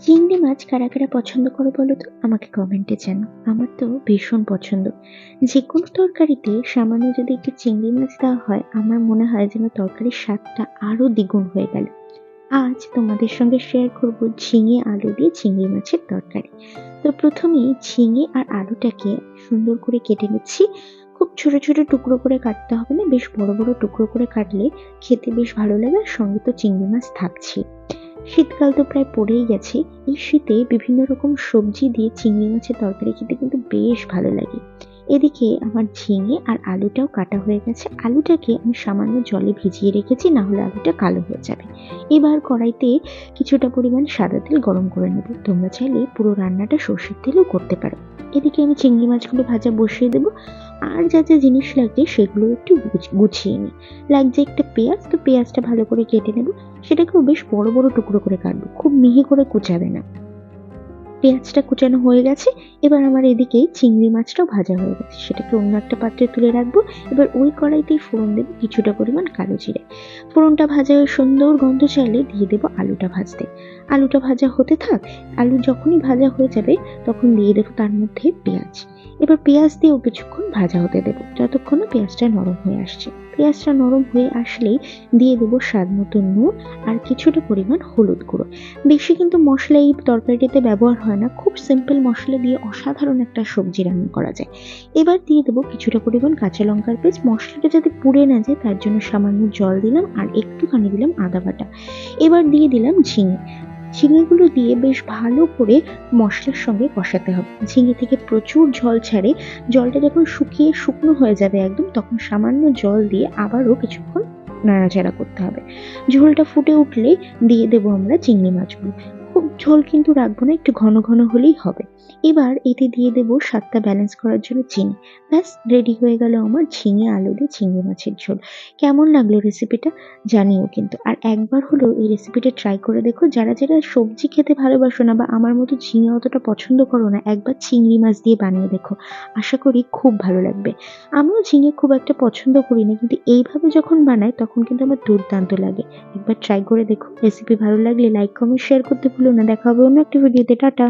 চিংড়ি মাছ কারা কারা পছন্দ করো বলো তো? আমাকে কমেন্টে জানাও। আমার তো ভীষণ পছন্দ। যেকোনো তরকারিতে সামান্য যদি একটু চিংড়ি মাছ দেওয়া হয়, আমার মনে হয় যেন তরকারির স্বাদটা আরো দ্বিগুণ হয়ে গেল। আজ তোমাদের সঙ্গে শেয়ার করব ঝিঙে আলু দিয়ে চিংড়ি মাছের তরকারি। তো প্রথমেই ঝিঙে আর আলুটাকে সুন্দর করে কেটে নিচ্ছি। খুব ছোট ছোট টুকরো করে কাটতে হবে না, বেশ বড় বড় টুকরো করে কাটলে খেতে বেশ ভালো লাগে, আর সঙ্গে তো চিংড়ি মাছ থাকছে। শীতকাল তো প্রায় পড়েই গেছে। এই শীতে বিভিন্ন রকম সবজি দিয়ে চিংড়ি মাছের তরকারি খেতে কিন্তু বেশ ভালো লাগে। এদিকে আমার ঝিঙে আর আলুটাও কাটা হয়ে গেছে। আলুটাকে আমি সামান্য জলে ভিজিয়ে রেখেছি, না হলে আলুটা কালো হয়ে যাবে। এবার কড়াইতে কিছুটা পরিমাণ সাদা তেল গরম করে নেব। তোমরা চাইলে পুরো রান্নাটা সর্ষের তেলেও করতে পারো। এদিকে আমি চিংড়ি মাছগুলো ভাজা বসিয়ে দেবো। আর যা যা জিনিস লাগবে সেগুলো একটু গুছিয়ে নিই। লাগছে একটা পেঁয়াজ, তো পেঁয়াজটা ভালো করে কেটে নেব। সেটাকেও বেশ বড় বড় টুকরো করে কাটবো, খুব মিহি করে কুচাবে না। পেঁয়াজটা কুচানো হয়ে গেছে। এবার আমার এদিকে চিংড়ি মাছটাও ভাজা হয়ে গেছে, সেটাকে অন্য একটা পাত্রে তুলে রাখবো। এবার ওই কড়াইতেই ফোড়ন দেবো কিছুটা পরিমাণ কালো জিরে। ফোড়নটা ভাজা হয়ে সুন্দর গন্ধ চাইলে দিয়ে দেবো আলুটা ভাজতে। আলুটা ভাজা হতে থাক। আলু যখনই ভাজা হয়ে যাবে তখন দিয়ে দেবো তার মধ্যে পেঁয়াজ। এবার পেঁয়াজ দিয়েও কিছুক্ষণ ভাজা হতে দেবো, যতক্ষণ না পেঁয়াজটা নরম হয়ে আসছে। পেঁয়াজটা নরম হয়ে আসলেই দিয়ে দেবো স্বাদ মতো নুন আর কিছুটা পরিমাণ হলুদ গুঁড়ো। বেশি কিন্তু মশলা এই তরকারিটিতে ব্যবহার হয় না, খুব সিম্পল মশলা দিয়ে অসাধারণ একটা সবজি রান্না করা যায়। এবার দিয়ে দেবো কিছুটা পরিমাণ কাঁচা লঙ্কার পেস্ট। মশলাটা যাতে পুড়ে না যায় তার জন্য সামান্য জল দিলাম আর একটুখানি দিলাম আদা বাটা। এবার দিয়ে দিলাম ঝিঙে। ঝিঙেগুলো দিয়ে বেশ ভালো করে মশলার সঙ্গে কষাতে হবে। ঝিঙে থেকে প্রচুর জল ছাড়ে। জলটা যখন শুকিয়ে শুকনো হয়ে যাবে একদম, তখন সামান্য জল দিয়ে আবারও কিছুক্ষণ নাড়াচাড়া করতে হবে। ঝোলটা ফুটে উঠলে দিয়ে দেবো আমরা চিংড়ি মাছগুলো। খুব ঝোল কিন্তু রাখবো না, একটু ঘন ঘন হলেই হবে। এবার এতে দিয়ে দেবো স্বাদটা ব্যালেন্স করার জন্য চিনি। ব্যাস রেডি হয়ে গেল আমার ঝিঙে আলু দিয়ে চিংড়ি মাছের ঝোল। কেমন লাগলো রেসিপিটা জানিও কিন্তু। আর একবার হলেও এই রেসিপিটা ট্রাই করে দেখো। যারা যারা সবজি খেতে ভালোবাসো না বা আমার মতো ঝিঙে অতটা পছন্দ করো না, একবার চিংড়ি মাছ দিয়ে বানিয়ে দেখো। আশা করি খুব ভালো লাগবে। আমিও ঝিঙে খুব একটা পছন্দ করি না, কিন্তু এইভাবে যখন বানাই তখন কিন্তু আমার দুর্দান্ত লাগে। একবার ট্রাই করে দেখো। রেসিপি ভালো লাগলে লাইক কমেন্ট শেয়ার করতে ভুলো না। দেখা হবে অন্য একটা ভিডিওতে। টাটা।